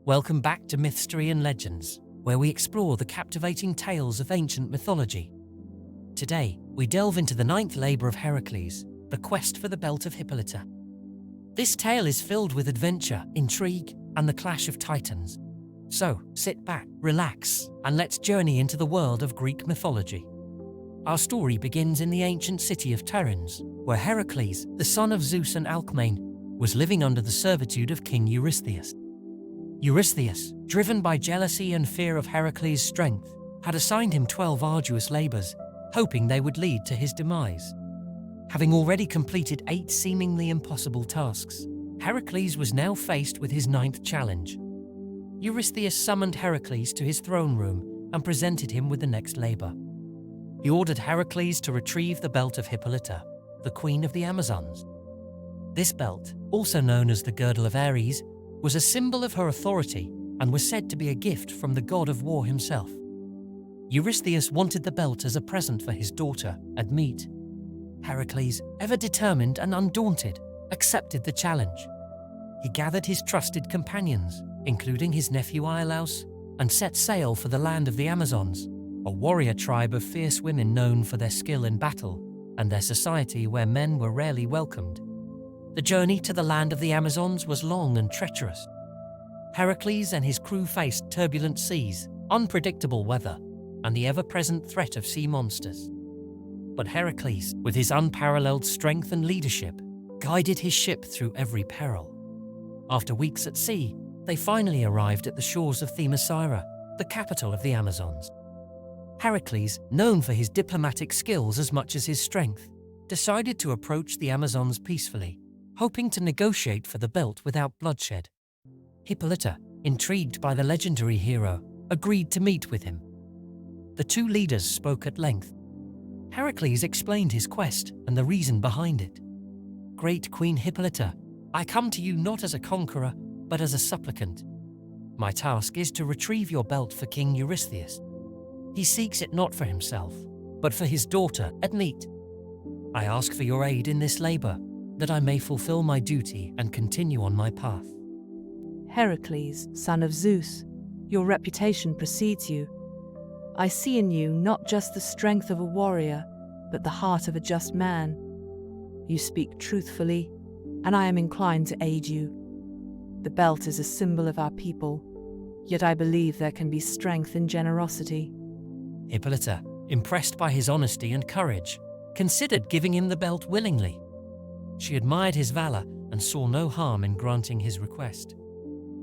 Welcome back to Mythstory and Legends, where we explore the captivating tales of ancient mythology. Today, we delve into the ninth Labor of Heracles, the quest for the belt of Hippolyta. This tale is filled with adventure, intrigue, and the clash of titans. So, sit back, relax, and let's journey into the world of Greek mythology. Our story begins in the ancient city of Tiryns, where Heracles, the son of Zeus and Alcmene, was living under the servitude of King Eurystheus. Eurystheus, driven by jealousy and fear of Heracles' strength, had assigned him 12 arduous labors, hoping they would lead to his demise. Having already completed 8 seemingly impossible tasks, Heracles was now faced with his 9th challenge. Eurystheus summoned Heracles to his throne room and presented him with the next labor. He ordered Heracles to retrieve the belt of Hippolyta, the queen of the Amazons. This belt, also known as the Girdle of Ares, was a symbol of her authority and was said to be a gift from the god of war himself. Eurystheus wanted the belt as a present for his daughter, Admete. Heracles, ever determined and undaunted, accepted the challenge. He gathered his trusted companions, including his nephew Iolaus, and set sail for the land of the Amazons, a warrior tribe of fierce women known for their skill in battle and their society where men were rarely welcomed. The journey to the land of the Amazons was long and treacherous. Heracles and his crew faced turbulent seas, unpredictable weather, and the ever-present threat of sea monsters. But Heracles, with his unparalleled strength and leadership, guided his ship through every peril. After weeks at sea, they finally arrived at the shores of Themyscira, the capital of the Amazons. Heracles, known for his diplomatic skills as much as his strength, decided to approach the Amazons peacefully, hoping to negotiate for the belt without bloodshed. Hippolyta, intrigued by the legendary hero, agreed to meet with him. The two leaders spoke at length. Heracles explained his quest and the reason behind it. "Great Queen Hippolyta, I come to you not as a conqueror, but as a supplicant. My task is to retrieve your belt for King Eurystheus. He seeks it not for himself, but for his daughter, Admete. I ask for your aid in this labor, that I may fulfill my duty and continue on my path." Heracles, son of Zeus, your reputation precedes you. I see in you not just the strength of a warrior, but the heart of a just man. You speak truthfully, and I am inclined to aid you. The belt is a symbol of our people, yet I believe there can be strength in generosity. Hippolyta, impressed by his honesty and courage, considered giving him the belt willingly. She admired his valor and saw no harm in granting his request.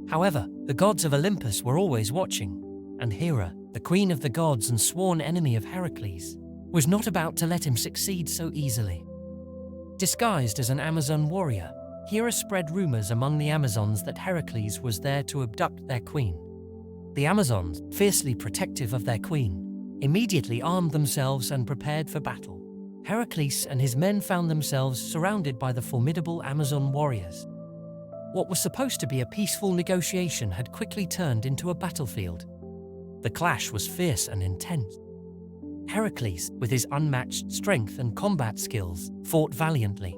However, the gods of Olympus were always watching, and Hera, the queen of the gods and sworn enemy of Heracles, was not about to let him succeed so easily. Disguised as an Amazon warrior, Hera spread rumors among the Amazons that Heracles was there to abduct their queen. The Amazons, fiercely protective of their queen, immediately armed themselves and prepared for battle. Heracles and his men found themselves surrounded by the formidable Amazon warriors. What was supposed to be a peaceful negotiation had quickly turned into a battlefield. The clash was fierce and intense. Heracles, with his unmatched strength and combat skills, fought valiantly.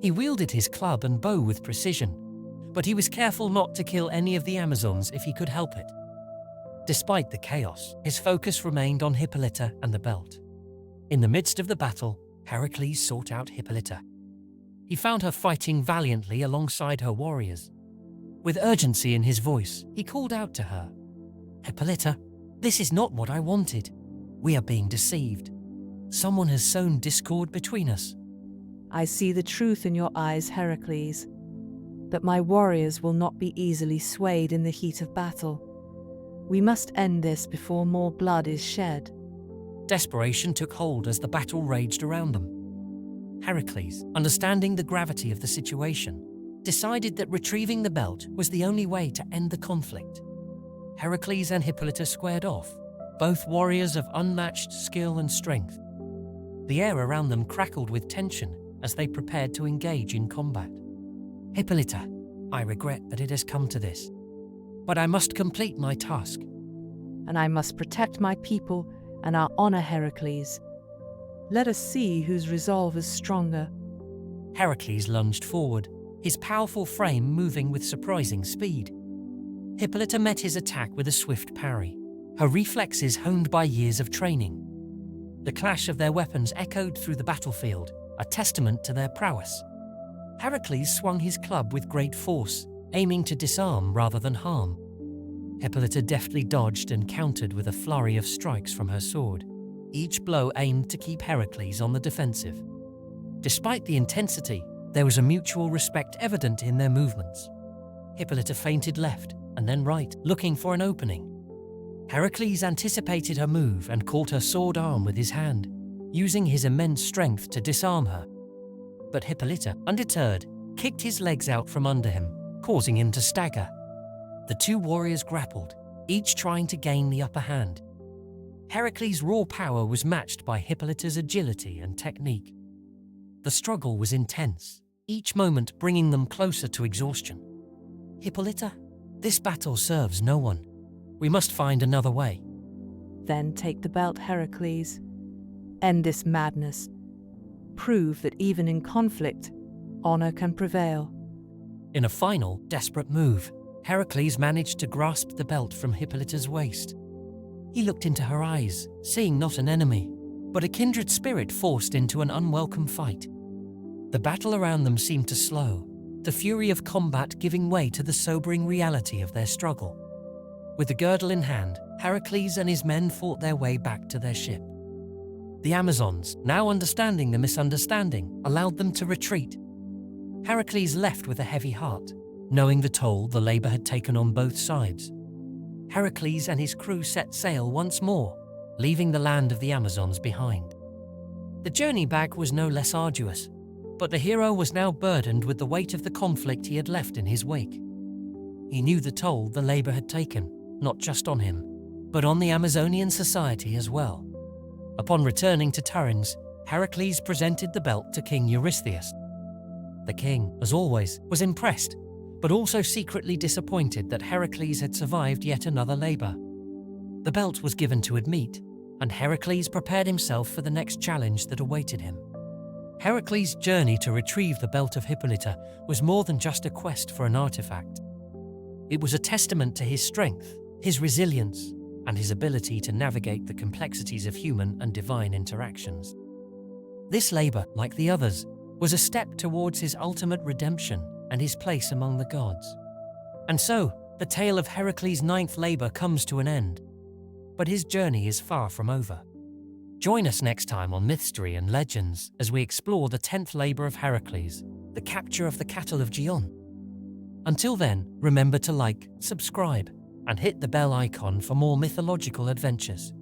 He wielded his club and bow with precision, but he was careful not to kill any of the Amazons if he could help it. Despite the chaos, his focus remained on Hippolyta and the belt. In the midst of the battle, Heracles sought out Hippolyta. He found her fighting valiantly alongside her warriors. With urgency in his voice, he called out to her, "Hippolyta, this is not what I wanted. We are being deceived. Someone has sown discord between us." I see the truth in your eyes, Heracles, but my warriors will not be easily swayed in the heat of battle. We must end this before more blood is shed. Desperation took hold as the battle raged around them. Heracles, understanding the gravity of the situation, decided that retrieving the belt was the only way to end the conflict. Heracles and Hippolyta squared off, both warriors of unmatched skill and strength. The air around them crackled with tension as they prepared to engage in combat. "Hippolyta, I regret that it has come to this, but I must complete my task." "And I must protect my people and our honor, Heracles. Let us see whose resolve is stronger." Heracles lunged forward, his powerful frame moving with surprising speed. Hippolyta met his attack with a swift parry, her reflexes honed by years of training. The clash of their weapons echoed through the battlefield, a testament to their prowess. Heracles swung his club with great force, aiming to disarm rather than harm. Hippolyta deftly dodged and countered with a flurry of strikes from her sword, each blow aimed to keep Heracles on the defensive. Despite the intensity, there was a mutual respect evident in their movements. Hippolyta feinted left and then right, looking for an opening. Heracles anticipated her move and caught her sword arm with his hand, using his immense strength to disarm her. But Hippolyta, undeterred, kicked his legs out from under him, causing him to stagger. The two warriors grappled, each trying to gain the upper hand. Heracles' raw power was matched by Hippolyta's agility and technique. The struggle was intense, each moment bringing them closer to exhaustion. "Hippolyta, this battle serves no one. We must find another way." Then take the belt, Heracles. End this madness. Prove that even in conflict, honor can prevail. In a final, desperate move, Heracles managed to grasp the belt from Hippolyta's waist. He looked into her eyes, seeing not an enemy, but a kindred spirit forced into an unwelcome fight. The battle around them seemed to slow, the fury of combat giving way to the sobering reality of their struggle. With the girdle in hand, Heracles and his men fought their way back to their ship. The Amazons, now understanding the misunderstanding, allowed them to retreat. Heracles left with a heavy heart, knowing the toll the labor had taken on both sides. Heracles and his crew set sail once more, leaving the land of the Amazons behind. The journey back was no less arduous, but the hero was now burdened with the weight of the conflict he had left in his wake. He knew the toll the labor had taken, not just on him, but on the Amazonian society as well. Upon returning to Tiryns, Heracles presented the belt to King Eurystheus. The king, as always, was impressed, but also secretly disappointed that Heracles had survived yet another labor. The belt was given to Admete, and Heracles prepared himself for the next challenge that awaited him. Heracles' journey to retrieve the belt of Hippolyta was more than just a quest for an artifact. It was a testament to his strength, his resilience, and his ability to navigate the complexities of human and divine interactions. This labor, like the others, was a step towards his ultimate redemption and his place among the gods. And so, the tale of Heracles' ninth labor comes to an end. But his journey is far from over. Join us next time on Mythstory and Legends as we explore the 10th labor of Heracles, the capture of the cattle of Gion. Until then, remember to like, subscribe, and hit the bell icon for more mythological adventures.